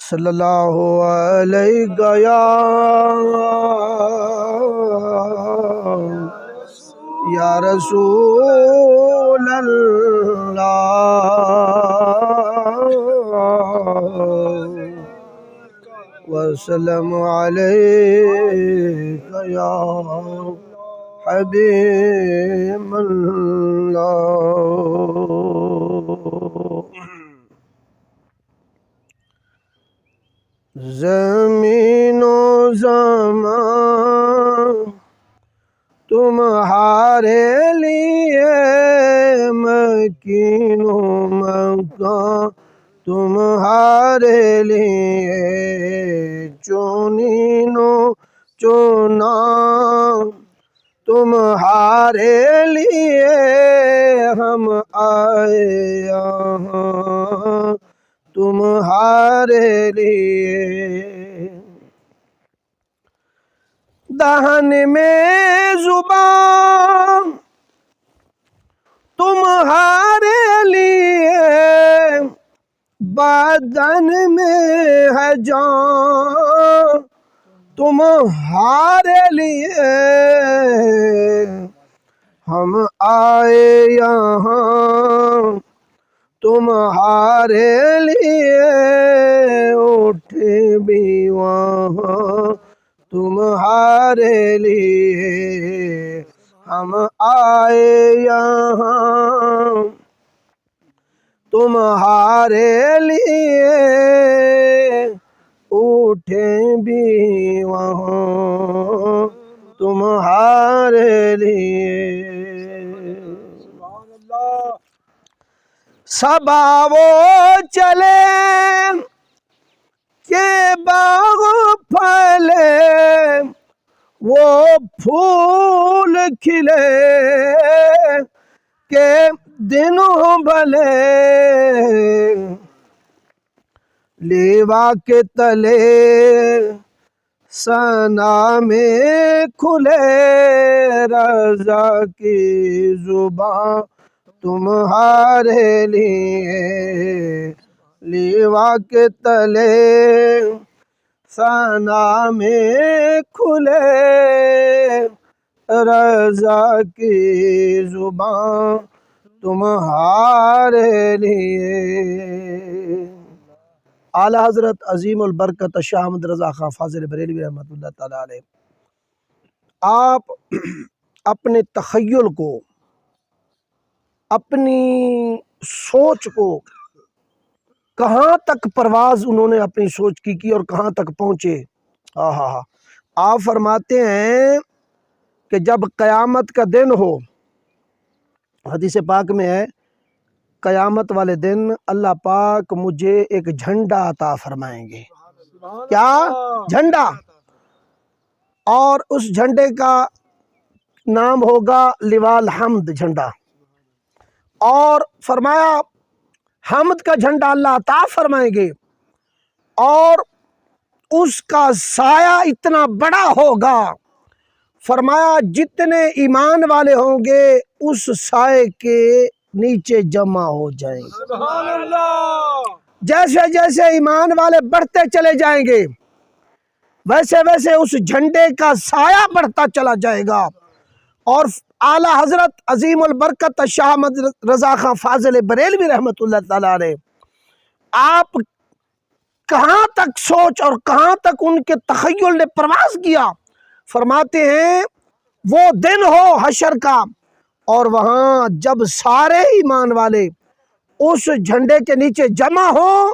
صلی اللہ علیہ یا رسول اللہ وسلم علیک یا حبیب اللہ۔ زمین و زمان تمہارے لیے، مکین و مکان تمہارے لیے، چنین و چنا تمہارے لیے، ہم آئے یہاں تمہارے لیے۔ دہن میں زبان تمہارے لیے، بدن میں ہے جان تمہارے لیے، ہم آئے یہاں تمہارے لیے، اٹھے بھی وہاں تمہارے لیے، ہم آئے یہاں تمہارے لیے، اٹھے بھی وہاں تمہارے لیے۔ صبا وہ چلے کہ باغ پھلے، وہ پھول کھلے کہ دن بھلے، لیوا کے تلے ثنا میں کھلے، رضا کی زبان تمہارے لیے، لیوا کے تلے ثنا میں کھلے، رضا کی زبان تمہارے لیے۔ اعلیٰ حضرت عظیم البرکت شاہ احمد رضا خان فاضل بریلوی رحمۃ اللہ تعالیٰ علیہ، آپ اپنے تخیل کو، اپنی سوچ کو، کہاں تک پرواز انہوں نے اپنی سوچ کی اور کہاں تک پہنچے۔ آپ فرماتے ہیں کہ جب قیامت کا دن ہو، حدیث پاک میں ہے قیامت والے دن اللہ پاک مجھے ایک جھنڈا عطا فرمائیں گے۔ کیا جھنڈا؟ اور اس جھنڈے کا نام ہوگا لواء الحمد جھنڈا، اور فرمایا حمد کا جھنڈا اللہ عطا فرمائیں گے، اور اس کا سایہ اتنا بڑا ہوگا، فرمایا جتنے ایمان والے ہوں گے اس سائے کے نیچے جمع ہو جائیں گے۔ جیسے جیسے ایمان والے بڑھتے چلے جائیں گے، ویسے ویسے اس جھنڈے کا سایہ بڑھتا چلا جائے گا۔ اور اعلیٰ حضرت عظیم البرکت شاہ احمد رضا خان فاضل بریلوی رحمۃ اللہ تعالیٰ علیہ، آپ کہاں تک سوچ اور کہاں تک ان کے تخیل نے پرواز کیا۔ فرماتے ہیں وہ دن ہو حشر کا، اور وہاں جب سارے ایمان والے اس جھنڈے کے نیچے جمع ہوں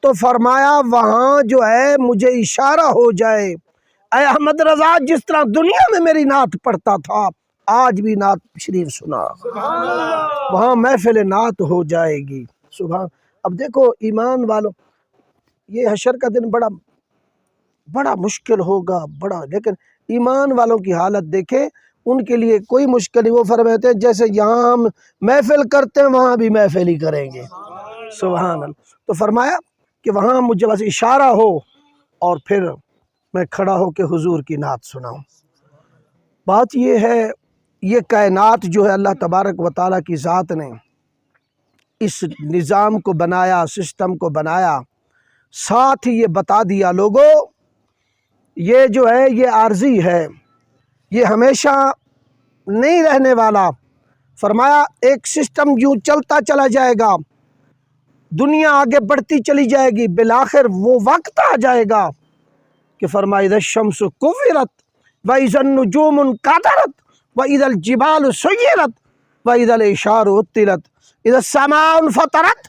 تو فرمایا وہاں جو ہے مجھے اشارہ ہو جائے، اے احمد رضا جس طرح دنیا میں میری نعت پڑھتا تھا آج بھی نعت شریف سنا، وہاں محفل نعت ہو جائے گی۔ سبحان۔ اب دیکھو ایمان والوں، یہ حشر کا دن بڑا مشکل ہوگا، لیکن ایمان والوں کی حالت دیکھیں، ان کے لیے کوئی مشکل نہیں۔ وہ فرماتے ہیں جیسے یہاں ہم محفل کرتے ہیں وہاں بھی محفل ہی کریں گے۔ سبحان اللہ۔ تو فرمایا کہ وہاں مجھے بس اشارہ ہو اور پھر میں کھڑا ہو کے حضور کی نعت سناؤں۔ بات یہ ہے، یہ کائنات جو ہے اللہ تبارک و تعالیٰ کی ذات نے اس نظام کو بنایا، سسٹم کو بنایا، ساتھ ہی یہ بتا دیا لوگوں یہ جو ہے یہ عارضی ہے، یہ ہمیشہ نہیں رہنے والا۔ فرمایا ایک سسٹم یوں چلتا چلا جائے گا، دنیا آگے بڑھتی چلی جائے گی، بالآخر وہ وقت آ جائے گا کہ فرمایا اذا الشمس کورت واذا النجوم انکدرت واذا الجبال سیرت واذا العشار عطلت اذا السماء انفطرت۔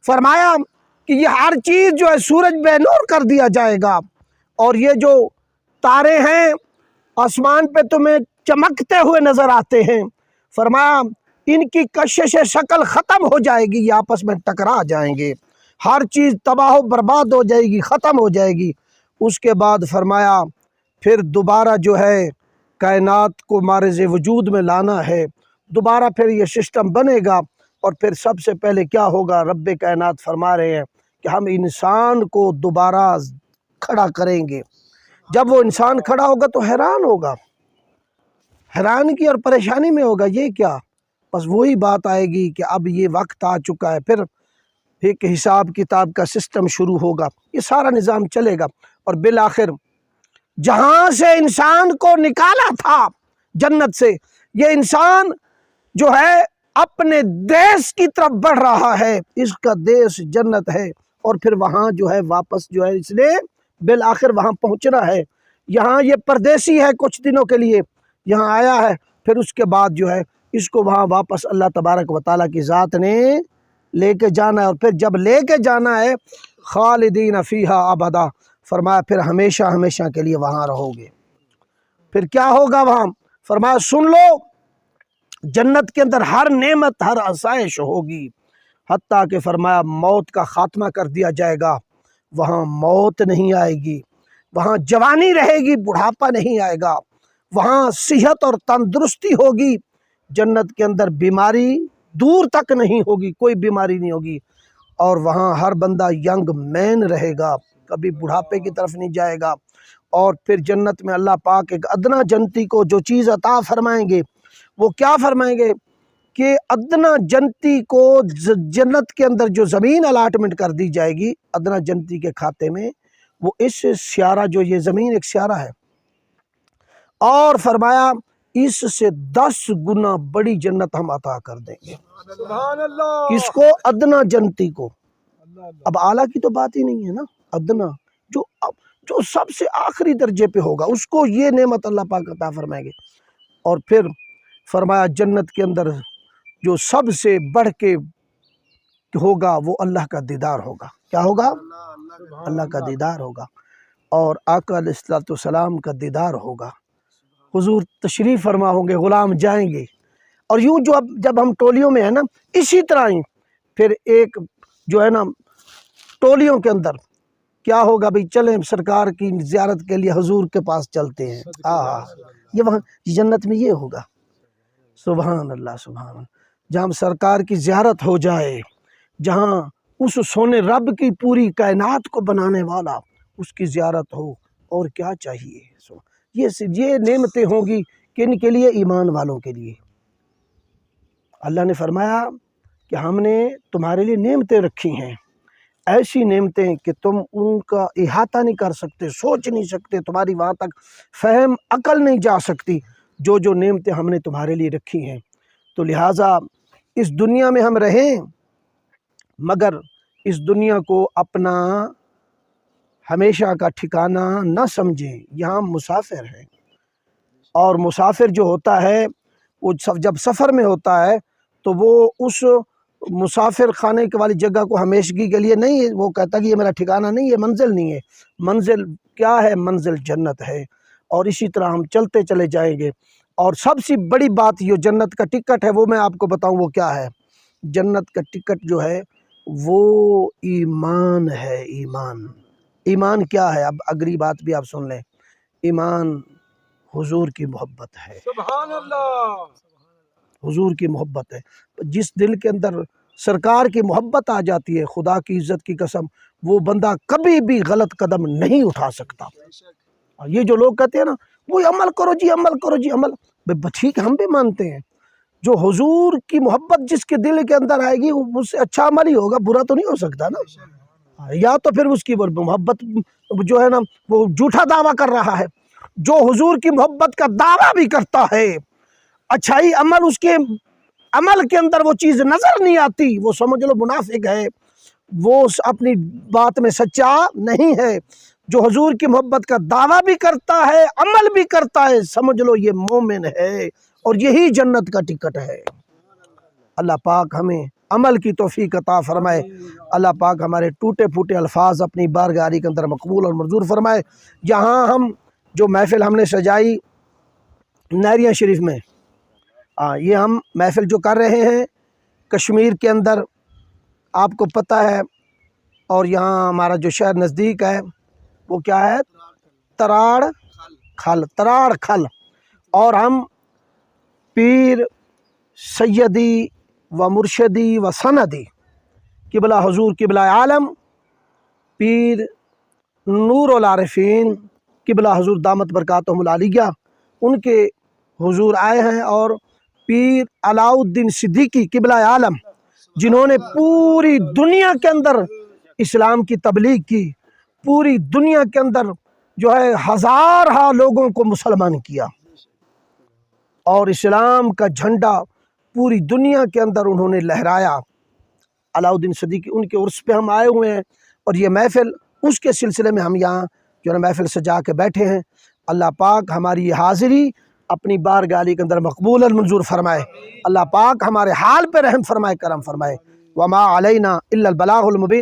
فرمایا کہ یہ ہر چیز جو ہے سورج بے نور کر دیا جائے گا، اور یہ جو تارے ہیں آسمان پہ تمہیں چمکتے ہوئے نظر آتے ہیں، فرمایا ان کی کشش شکل ختم ہو جائے گی، یہ آپس میں ٹکرا جائیں گے، ہر چیز تباہ و برباد ہو جائے گی، ختم ہو جائے گی۔ اس کے بعد فرمایا پھر دوبارہ جو ہے کائنات کو مارز وجود میں لانا ہے، دوبارہ پھر یہ سسٹم بنے گا، اور پھر سب سے پہلے کیا ہوگا؟ رب کائنات فرما رہے ہیں کہ ہم انسان کو دوبارہ کھڑا کریں گے۔ جب وہ انسان کھڑا ہوگا تو حیران ہوگا، حیرانگی اور پریشانی میں ہوگا، یہ کیا؟ بس وہی بات آئے گی کہ اب یہ وقت آ چکا ہے، پھر ایک حساب کتاب کا سسٹم شروع ہوگا، یہ سارا نظام چلے گا، اور بالآخر جہاں سے انسان کو نکالا تھا جنت سے، یہ انسان جو ہے اپنے دیس کی طرف بڑھ رہا ہے، اس کا دیس جنت ہے، اور پھر وہاں جو ہے واپس جو ہے اس نے بالآخر وہاں پہنچنا ہے۔ یہاں یہ پردیسی ہے کچھ دنوں کے لیے، یہاں آیا ہے، پھر اس کے بعد جو ہے اس کو وہاں واپس اللہ تبارک و تعالیٰ کی ذات نے لے کے جانا ہے، اور پھر جب لے کے جانا ہے خالدین فیہا ابدا، فرمایا پھر ہمیشہ ہمیشہ کے لیے وہاں رہو گے۔ پھر کیا ہوگا وہاں؟ فرمایا سن لو، جنت کے اندر ہر نعمت ہر آسائش ہوگی، حتیٰ کہ فرمایا موت کا خاتمہ کر دیا جائے گا، وہاں موت نہیں آئے گی، وہاں جوانی رہے گی، بڑھاپا نہیں آئے گا، وہاں صحت اور تندرستی ہوگی، جنت کے اندر بیماری دور تک نہیں ہوگی، کوئی بیماری نہیں ہوگی، اور وہاں ہر بندہ ینگ مین رہے گا، کبھی بڑھاپے کی طرف نہیں جائے گا۔ اور پھر جنت میں اللہ پاک ایک ادنا جنتی کو جو چیز عطا فرمائیں گے، وہ کیا فرمائیں گے کہ ادنا جنتی کو جنت کے اندر جو زمین الاٹمنٹ کر دی جائے گی ادنا جنتی کے کھاتے میں، وہ اس سیارہ جو یہ زمین ایک سیارہ ہے، اور فرمایا اس سے 10 گنا بڑی جنت ہم عطا کر دیں گے۔ سبحان اللہ، کس کو؟ ادنا جنتی کو۔ اب اعلیٰ کی تو بات ہی نہیں ہے نا، ادنا جو سب سے آخری درجے پہ ہوگا اس کو یہ نعمت اللہ پاک عطا فرمائیں گے۔ اور پھر فرمایا جنت کے اندر جو سب سے بڑھ کے ہوگا وہ اللہ کا دیدار ہوگا۔ کیا ہوگا؟ اللہ کا دیدار ہوگا، اور آقا علیہ الصلوۃ والسلام کا دیدار ہوگا، حضور تشریف فرما ہوں گے، غلام جائیں گے، اور یوں جو جب ہم ٹولیوں میں ہیں نا، اسی طرح ہی پھر ایک جو ہے نا ٹولیوں کے اندر کیا ہوگا؟ بھئی چلیں سرکار کی زیارت کے لیے حضور کے پاس چلتے ہیں، یہ وہاں جنت میں یہ ہوگا۔ سبحان اللہ سبحان اللہ، جہاں سرکار کی زیارت ہو جائے، جہاں اس سونے رب کی پوری کائنات کو بنانے والا اس کی زیارت ہو، اور کیا چاہیے؟ یہ نعمتیں ہوں گی کن کے لیے؟ ایمان والوں کے لیے۔ اللہ نے فرمایا کہ ہم نے تمہارے لیے نعمتیں رکھی ہیں، ایسی نعمتیں کہ تم ان کا احاطہ نہیں کر سکتے، سوچ نہیں سکتے، تمہاری وہاں تک فہم عقل نہیں جا سکتی، جو نعمتیں ہم نے تمہارے لیے رکھی ہیں۔ تو لہٰذا اس دنیا میں ہم رہیں، مگر اس دنیا کو اپنا ہمیشہ کا ٹھکانہ نہ سمجھیں، یہاں مسافر ہیں، اور مسافر جو ہوتا ہے وہ جب سفر میں ہوتا ہے تو وہ اس مسافر خانے والی جگہ کو ہمیشگی کے لیے نہیں، وہ کہتا کہ یہ میرا ٹھکانہ نہیں ہے، منزل نہیں ہے۔ منزل کیا ہے؟ منزل جنت ہے، اور اسی طرح ہم چلتے چلے جائیں گے۔ اور سب سے بڑی بات یہ جنت کا ٹکٹ ہے، وہ میں آپ کو بتاؤں وہ کیا ہے؟ جنت کا ٹکٹ جو ہے وہ ایمان ہے۔ ایمان کیا ہے؟ اب اگلی بات بھی آپ سن لیں، ایمان حضور کی محبت ہے، سبحان اللہ، حضور کی محبت ہے۔ جس دل کے اندر سرکار کی محبت آ جاتی ہے، خدا کی عزت کی قسم، وہ بندہ کبھی بھی غلط قدم نہیں اٹھا سکتا۔ یہ جو لوگ کہتے ہیں نا وہ عمل کرو جی، عمل کرو جی، عمل، ٹھیک ہم بھی مانتے ہیں، جو حضور کی محبت جس کے دل کے اندر آئے گی اس سے اچھا عمل ہی ہوگا، برا تو نہیں ہو سکتا نا۔ یا تو پھر اس کی وہ محبت جو ہے نا وہ جھوٹا دعویٰ کر رہا ہے. جو حضور کی محبت کا دعویٰ بھی کرتا ہے، اچھائی عمل اس کے عمل کے اندر وہ چیز نظر نہیں آتی، وہ سمجھ لو منافق ہے، وہ اپنی بات میں سچا نہیں ہے. جو حضور کی محبت کا دعویٰ بھی کرتا ہے، عمل بھی کرتا ہے، سمجھ لو یہ مومن ہے، اور یہی جنت کا ٹکٹ ہے. اللہ پاک ہمیں عمل کی توفیق عطا فرمائے. اللہ پاک ہمارے ٹوٹے پھوٹے الفاظ اپنی بارگاہ کے اندر مقبول اور منظور فرمائے. یہاں ہم جو محفل ہم نے سجائی نہریہ شریف میں، یہ ہم محفل جو کر رہے ہیں کشمیر کے اندر، آپ کو پتہ ہے، اور یہاں ہمارا جو شہر نزدیک ہے وہ کیا ہے، تراڑ کھل. اور ہم پیر سیدی و مرشدی و سندی قبلہ حضور قبلہ عالم پیر نور العارفین قبلہ حضور دامت برکاتہم العالیہ، ان کے حضور آئے ہیں. اور پیر علاء الدین صدیقی قبلہ عالم، جنہوں نے پوری دنیا کے اندر اسلام کی تبلیغ کی، پوری دنیا کے اندر جو ہے ہزارہ لوگوں کو مسلمان کیا، اور اسلام کا جھنڈا پوری دنیا کے اندر انہوں نے لہرایا. علاء الدین صدیقی، ان کے عرس پہ ہم آئے ہوئے ہیں، اور یہ محفل اس کے سلسلے میں ہم یہاں جو ہے محفل سجا کے بیٹھے ہیں. اللہ پاک ہماری یہ حاضری اپنی بارگاہ کے اندر مقبول اور منظور فرمائے. اللہ پاک ہمارے حال پہ رحم فرمائے، کرم فرمائے. وما علینا الا البلاغ المبین.